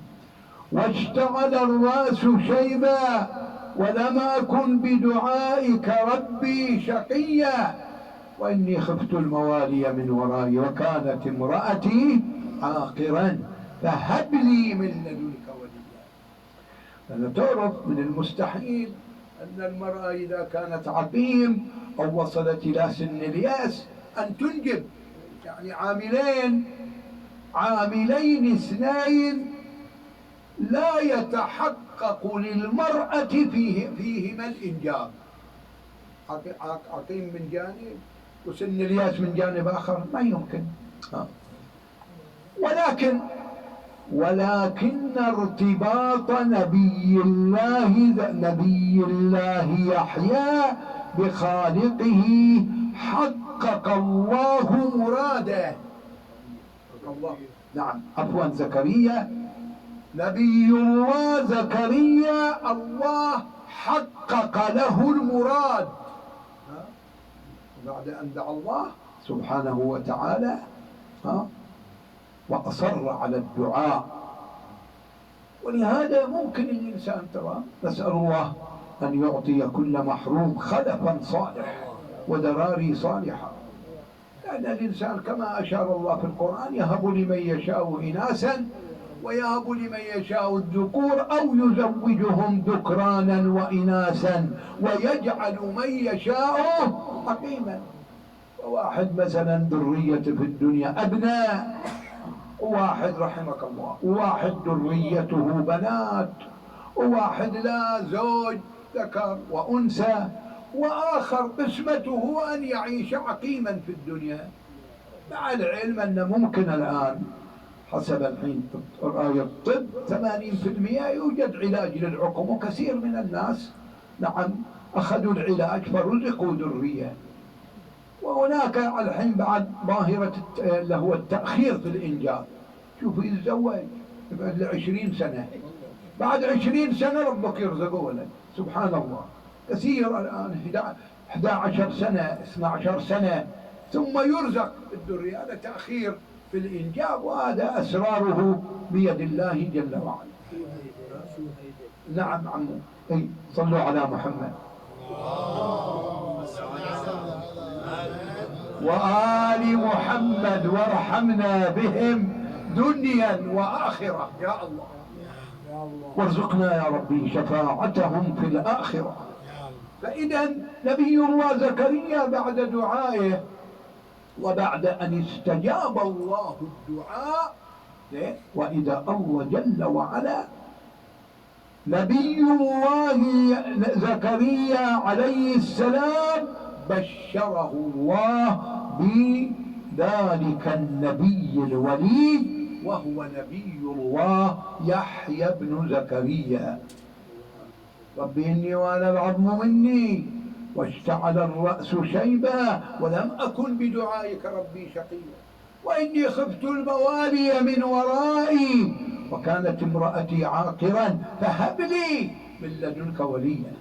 واشتعل الرأس شيبا ولم أكن بدعائك ربي شقيا وإني خفت الموالي من ورائي وكانت امرأتي عاقرا فهب لي من لدنك وليا. لأن تعرف من المستحيل أن المرأة إذا كانت عقيم أو وصلت إلى سن الياس أن تنجب، يعني عاملين اثنين لا يتحقق للمرأة فيهما الإنجاب. عقيم من جانب وسن الياس من جانب آخر ما يمكن. ولكن ارتباط نبي الله يحيى بخالقه حقق الله مراده. نعم عفوا زكريا، نبي الله زكريا الله حقق له المراد بعد أن دعا الله سبحانه وتعالى وأصر على الدعاء. ولهذا ممكن الإنسان ترى نسأل الله أن يعطي كل محروم خلفا صالح وذراري صالحة، لأن الإنسان كما أشار الله في القرآن يهب لمن يشاء إناثا ويهب لمن يشاء الذكور أو يزوجهم ذكرانا وإناثا ويجعل من يشاء عقيما. وواحد مثلا ذرية في الدنيا أبناء، وواحد رحمك الله وواحد ذريته بنات، وواحد لا زوج ذكر وأنثى، وآخر قسمته أن يعيش عقيما في الدنيا، مع العلم أن ممكن الآن حسب الحين رأي الطب 80% يوجد علاج للعقم، وكثير من الناس نعم أخذوا العلاج فرزقوا ذرية. وهناك الحين بعد ظاهرة اللي هو التأخير في الإنجاب، شوفوا يتزوج بعد 20 سنة، بعد 20 سنة ربك يرزقه ولد، سبحان الله. كثير الآن 11 سنة 12 سنة ثم يرزق الذرية، هذا تأخير في الإنجاب، وهذا أسراره بيد الله جل وعلا. نعم عمو أي صلوا على محمد وآل محمد وارحمنا بهم دنيا وآخرة يا الله، وارزقنا يا ربي شفاعتهم في الآخرة. فإذا نبي الله زكريا بعد دعائه وبعد أن استجاب الله الدعاء، وإذا الله جل وعلا نبي الله زكريا عليه السلام بشره الله بذلك النبي الولي، وهو نبي الله يحيى بن زكريا. ربي إني وأنا العظم مني واشتعل الرأس شيبا ولم أكن بدعائك ربي شقيا وإني خفت الموالي من ورائي وكانت امرأتي عاقرا فهب لي من لدنك وليا.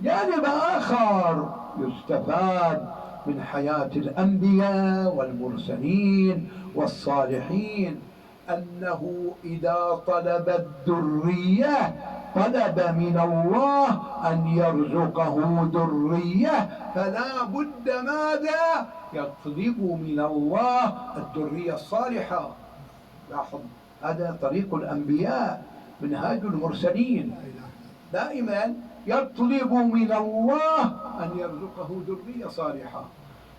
جانب آخر يستفاد من حياة الأنبياء والمرسلين والصالحين أنه إذا طلب الذرية طلب من الله أن يرزقه ذرية، فلا بد ماذا؟ يطلب من الله الذرية الصالحة. لاحظ هذا طريق الأنبياء منهاج المرسلين، دائما يطلب من الله أن يرزقه ذرية صالحة.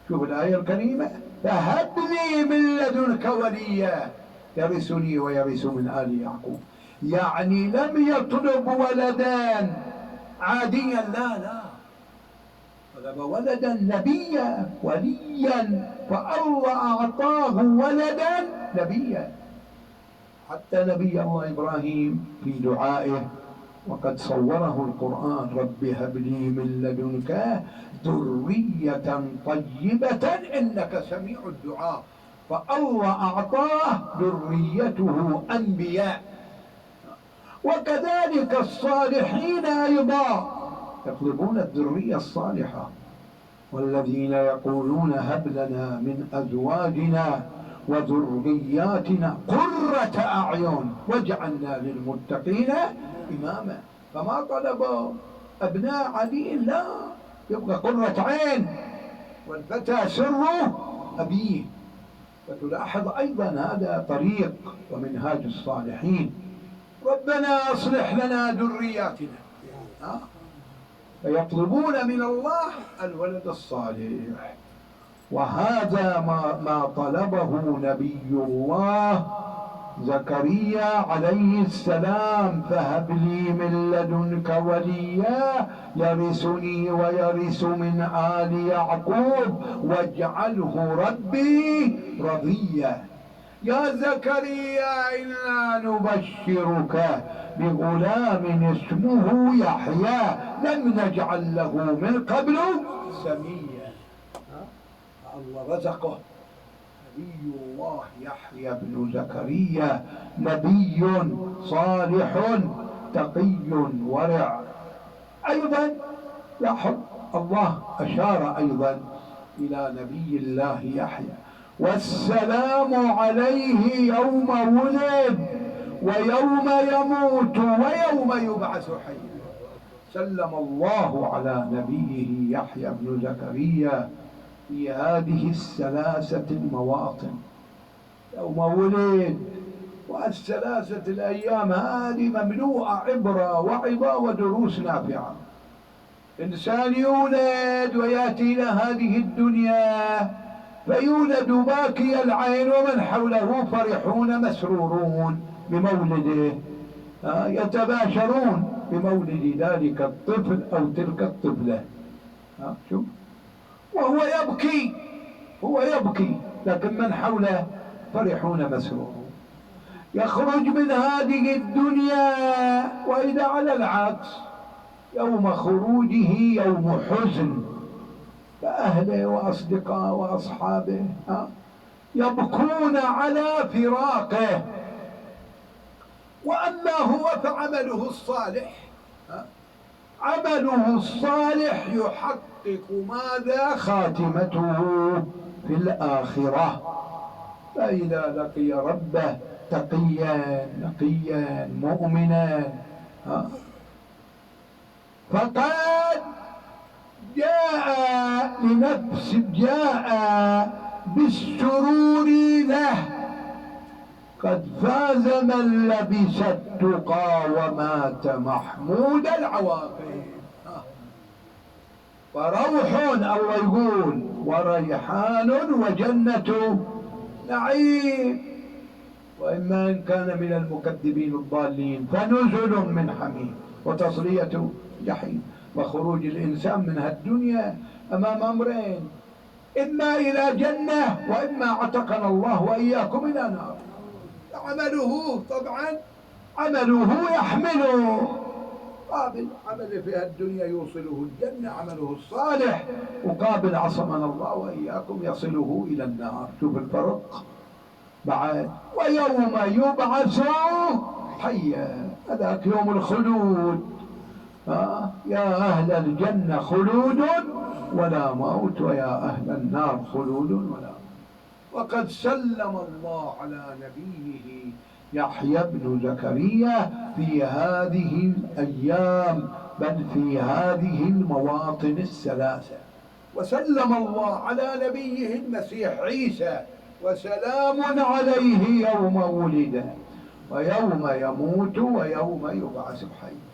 شوف الآية الكريمة فهب لي من لدنك وليا يرثني ويرث من آل يعقوب، يعني لم يطلب ولدا عاديا، لا طلب ولدا نبيا وليا، فالله أعطاه ولدا نبيا. حتى نبي الله إبراهيم في دعائه وقد صوره القرآن رب هب لي من لدنك ذرية طيبة إنك سميع الدعاء، فالله أعطاه ذريته أنبياء. وكذلك الصالحين أيضا يطلبون الذرية الصالحة. والذين يقولون هب لنا من أزواجنا وذرياتنا قرة أعين واجعلنا للمتقين إماما. فما طلبوا أبناء علي، لا، يبقى قرة عين، والفتى سر أبيه. فتلاحظ أيضا هذا طريق ومنهاج الصالحين. ربنا أصلح لنا ذرياتنا، فيطلبون من الله الولد الصالح. وهذا ما طلبه نبي الله زكريا عليه السلام: فهب لي من لدنك وليا يرثني ويرث من آل يعقوب واجعله ربي رضيا. يا زكريا إنا نبشرك بغلام اسمه يحيى لم نجعل له من قبل سميا. الله رزقه نبي الله يحيى بن زكريا، نبي صالح تقي ورع. أيضا لاحظ الله أشار أيضا إلى نبي الله يحيى: والسلام عليه يوم ولد ويوم يموت ويوم يبعث حيا. سلم الله على نبيه يحيى بن زكريا في هذه الثلاثة المواطن: يوم ولد، والثلاثة الأيام هذه مملوءة عبرة وعظة ودروس نافعة. إنسان يولد ويأتي إلى هذه الدنيا فيولد باكي العين ومن حوله فرحون مسرورون بمولده، يتباشرون بمولد ذلك الطفل أو تلك الطفلة. شوف، وهو يبكي، هو يبكي، لكن من حوله فرحون مسرورون. يخرج من هذه الدنيا، وإذا على العكس يوم خروجه يوم حزن، فأهله وأصدقائه وأصحابه يبكون على فراقه. وأما هو فعمله الصالح، عمله الصالح يحقق ماذا؟ خاتمته في الآخرة. فإذا لقي ربه تقيا نقيا مؤمنا فقد جاء بالسرور له. قد فاز من لبس التقى ومات محمود العواقب. فروح، الله يقول، وريحان وجنة نعيم. وإما إن كان من المكذبين الضالين فنزل من حميم وتصلية جحيم. وخروج الإنسان من الدنيا أمام أمرين: إما إلى جنة وإما عتقنا الله وإياكم إلى نار. عمله طبعا عمله يحمله، قابل عمله في الدنيا يوصله الجنة عمله الصالح، وقابل عصمنا الله وإياكم يصله إلى النار. شوف الفرق بعد. ويوم يبعث حيا، هذاك يوم الخلود. يا أهل الجنة خلود ولا موت، ويا أهل النار خلود ولا موت. وقد سلم الله على نبيه يحيى بن زكريا في هذه الأيام، بل في هذه المواطن الثلاثة. وسلم الله على نبيه المسيح عيسى: وسلام عليه يوم ولد ويوم يموت ويوم يبعث حيا.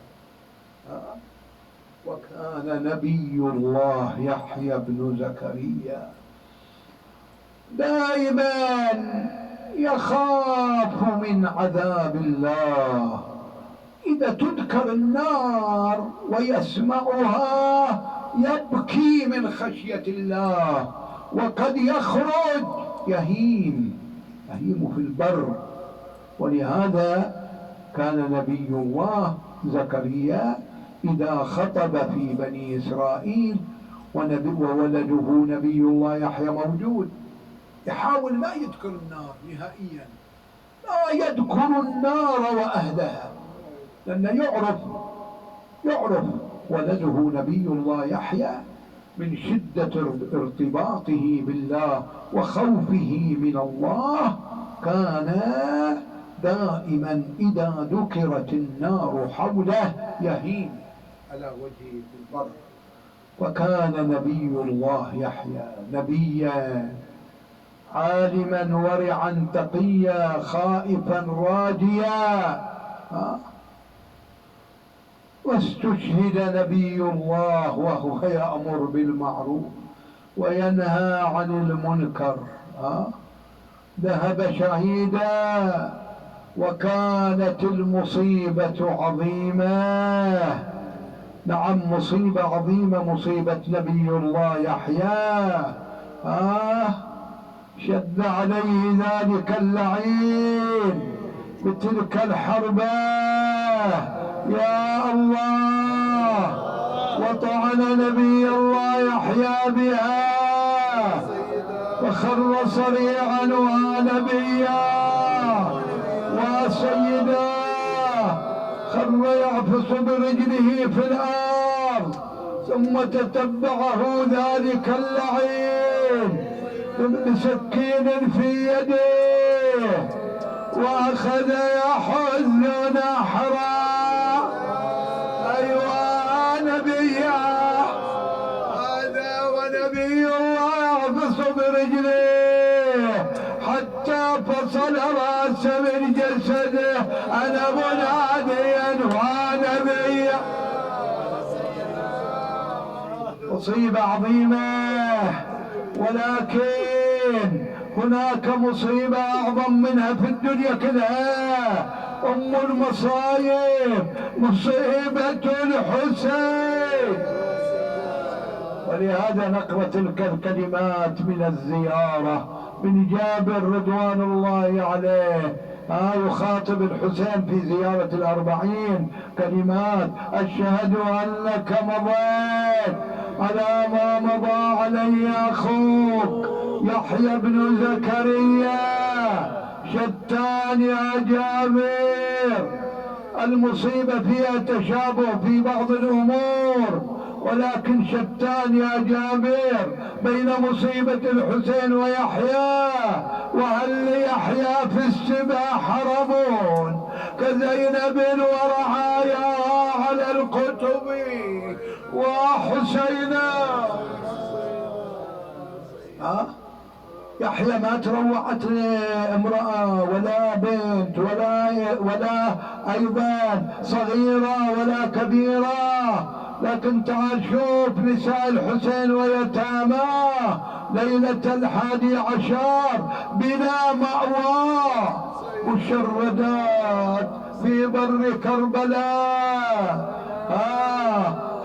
وكان نبي الله يحيى بن زكريا دائما يخاف من عذاب الله. إذا تذكر النار ويسمعها يبكي من خشية الله، وقد يخرج يهيم في البر. ولهذا كان نبي الله زكريا إذا خطب في بني إسرائيل وولده نبي الله يحيى موجود، يحاول ما يذكر النار نهائيا، لا يذكر النار وأهلها، لأنه يعرف ولده نبي الله يحيى من شدة ارتباطه بالله وخوفه من الله كان دائما إذا ذكرت النار حوله يهيم على وجهه في البر. وكان نبي الله يحيى نبيا عالما ورعا تقيا خائفا راجيا. واستشهد نبي الله وهو يأمر بالمعروف وينهى عن المنكر، ذهب شهيدا. وكانت المصيبة عظيمة، نعم مصيبة عظيمة، مصيبة نبي الله يحيى. شد عليه ذلك اللعين بتلك الحربة يا الله، وطعن نبي الله يحيى بها فخر صريعا ونبيا وسيدا، خر يعفص برجله في الأرض، ثم تتبعه ذلك اللعين بسكين في يده وأخذ يحز نحرا. أيوة نبيا هذا ونبي الله يعفص برجله حتى فصل رأس من جسده. أنا مناديا ونبيا. مصيبة عظيمة، ولكن هناك مصيبة أعظم منها في الدنيا كلها، أم المصايب مصيبة الحسين. ولهذا نقرأ تلك الكلمات من الزيارة من جابر رضوان الله عليه، يخاطب الحسين في زيارة الأربعين كلمات: أشهد أنك مضيت على ما مضى علي أخوك يحيى بن زكريا، شتان يا جابر. المصيبة فيها تشابه في بعض الأمور، ولكن شتان يا جابر بين مصيبة الحسين ويحيى. وهل ليحيى في السباح ربون كزينب ورعاياها على الكتب وحسينا. يحيى ما تروعت امرأة ولا بنت ولا أيضا صغيرة ولا كبيرة، لكن تعال شوف نساء الحسين ويتاماه ليلة 11 بلا مأوى، مشردات في بر كربلاء.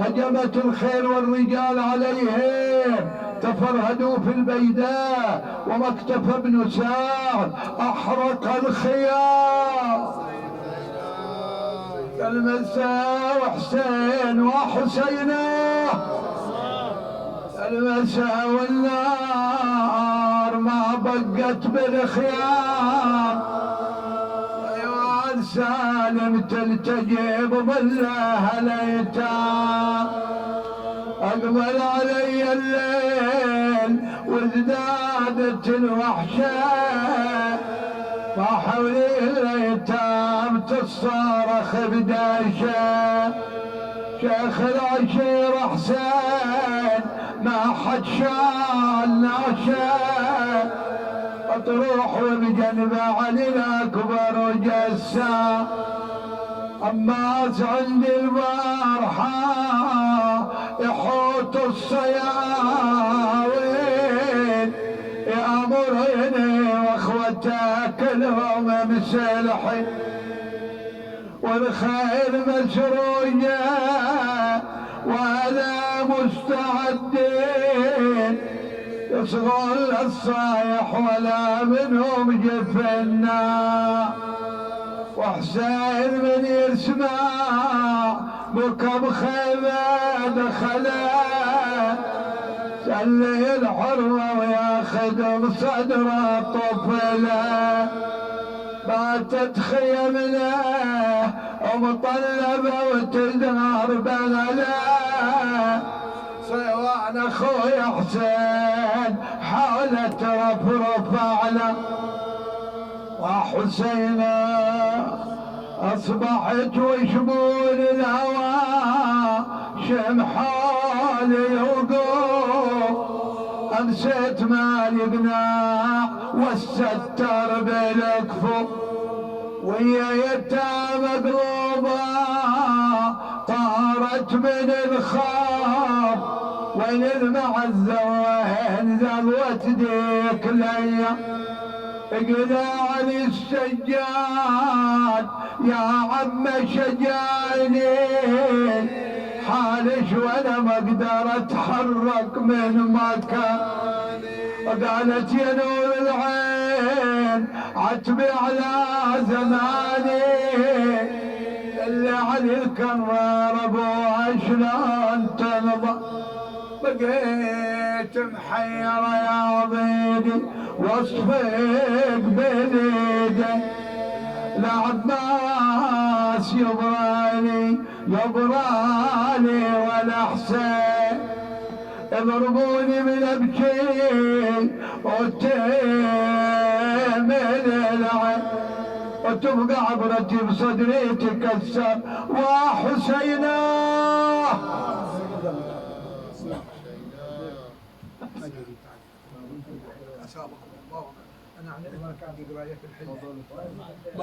هجمت الخيل والرجال عليهم، تفرهدوا في البيداء، ومكتف ابن سعد أحرق الخيام. المساء وحسين وحسينه، المساء والنار ما بقت بالخيام. أيوة سالم تلتجي بظلها الايتام. أقبل علي الليل وازدادت الوحشة، ما حولي الايتام تصارخ بداشه. شيخ العشير حسين ما حد شال ناشه، اطروح وبجنبه علي الاكبر وجسا. عماس عندي البارحه يحوط الصياوين، يامرني واخوته كلهم مسلحين، والخيل مسروجه ولا مستعدين، يصغون الصايح ولا منهم جفنا. وحسين من يسمع بكى بخيمه دخله، سلي الحرمه وياخذ بصدره طفله. باتت خيمنا ومطلبه وتزهر بغله، صيوان انا اخوي حسين حاله ترفرف على وحسين اصبحت وشبون الهوى شمحالي وقوم امسيت مالي قناع والستر بالكفو ويا يتامى قلوبها طارت من الخاف وين المعزة وين ذروة ديك ليا اقلع لي السجاد يا عم شجاني حالش وانا ما اقدر اتحرك من مكاني قالت يا نور العين عتبي على زماني اللي علي الكرار ابوها شلون تنضى بقيت محيرة يا عبيدي واصفيك بالايدي العباس يبراني ولا حسين يضربوني من ابكي وتمل العين وتبقى عبرتي بصدري تكسر وحسينا انا كان عندي قرايه في الحله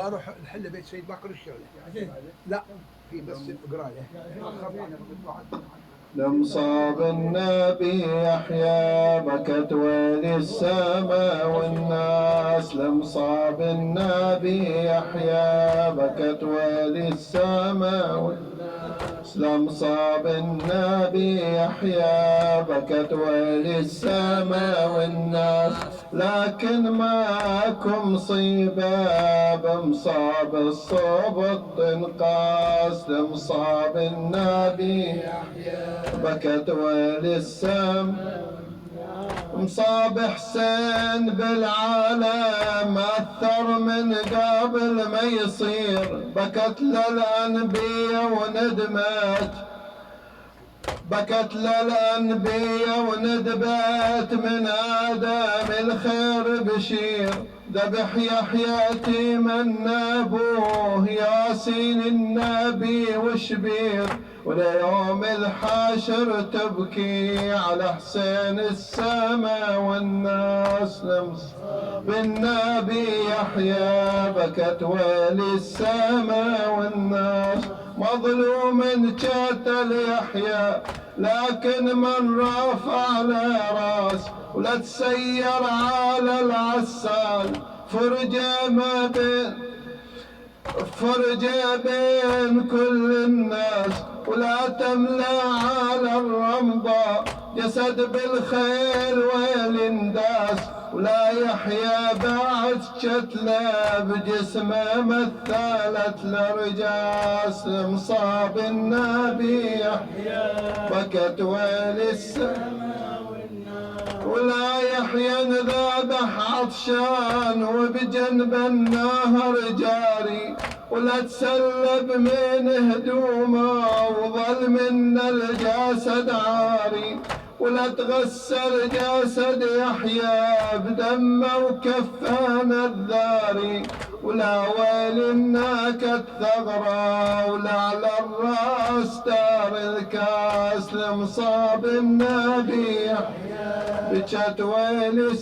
بروح الحله بيت سيد باقر الشغله لا في بس قرايه لمصاب النبي يحيى بكت ويلي السماء والناس لمصاب النبي يحيى بكت ويلي السماء والناس لمصاب النبي يحيى بكت ويلي السماء والناس لكن ماكو مصيبة بمصاب الصوب الطنقاس لمصاب النبي بكت ويلي السماء مصاب حسين بالعالم أثر من قبل ما يصير بكت للأنبياء وندمت بكت للأنبياء وندبت من آدم الخير بشير ذبح يحيى من أبوه ياسين النبي وشبير وليوم الحاشر تبكي على حسين السماء والناس لمس بالنبي يحيى بكت ويلي السماء والناس مظلوم قتل يحيى لكن من رفع له راس ولا تسير على العسال فرجة بين كل الناس ولا تملى على الرمضة جسد بالخيل والانداس ولا يحيى بعد شتله بجسمه مثلت لرجاس مصاب النبي يحيى بكت ويلي السماء ولا يحيى ذابح عطشان وبجنب النهر جاري ولا تسلب من هدومه وظل من الجسد عاري ولا تغسل جسد يحيى بدمه وكفان الذاري ولا ويل الناكت ثغرة ولا على الراس دار الكاس لمصاب النبي يحيى بجت ويل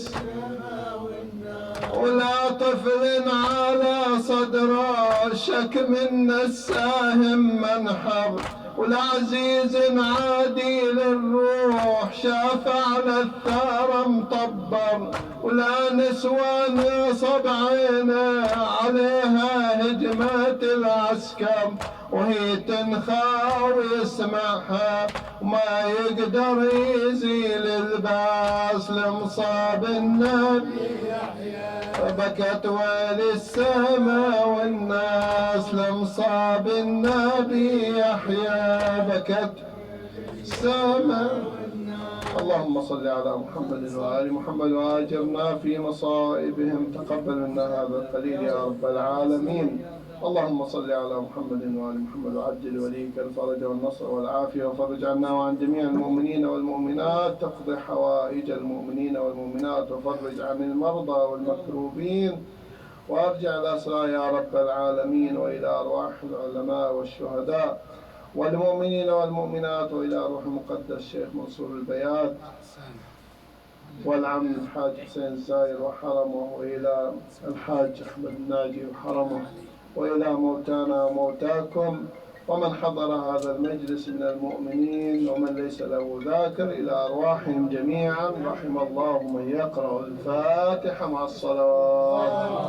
ولا طفل على صدره شك من الساهم منحر ولا عزيز عادي للروح شاف على الثار مطبر ولا نسوان صب عينه عليها هجمة العسكر وهي تنخى ويسمعها وما يقدر يزيل الباس لمصاب النبي بكت ويلي السماء والناس لمصاب النبي يحيى بكت السماء اللهم صل على محمد وآل محمد وآجرنا في مصائبهم، تقبل منا هذا القليل يا رب العالمين. اللهم صل على محمد وآل محمد وعجل وليك الفرج والنصر والعافية، وفرج عنا وعن جميع المؤمنين والمؤمنات، تقضي حوائج المؤمنين والمؤمنات، وفرج عن المرضى والمكروبين، وارجع الأسرى يا رب العالمين، وإلى أرواح العلماء والشهداء والمؤمنين والمؤمنات، وإلى روح المقدس الشيخ منصور البيات والعم الحاج حسين الزاير وحرمه، وإلى الحاج أحمد الناجي وحرمه، وإلى موتانا وموتاكم، ومن حضر هذا المجلس من المؤمنين ومن ليس له ذاكر، إلى أرواحهم جميعا. رحم الله من يقرأ الفاتحة مع الصلوات.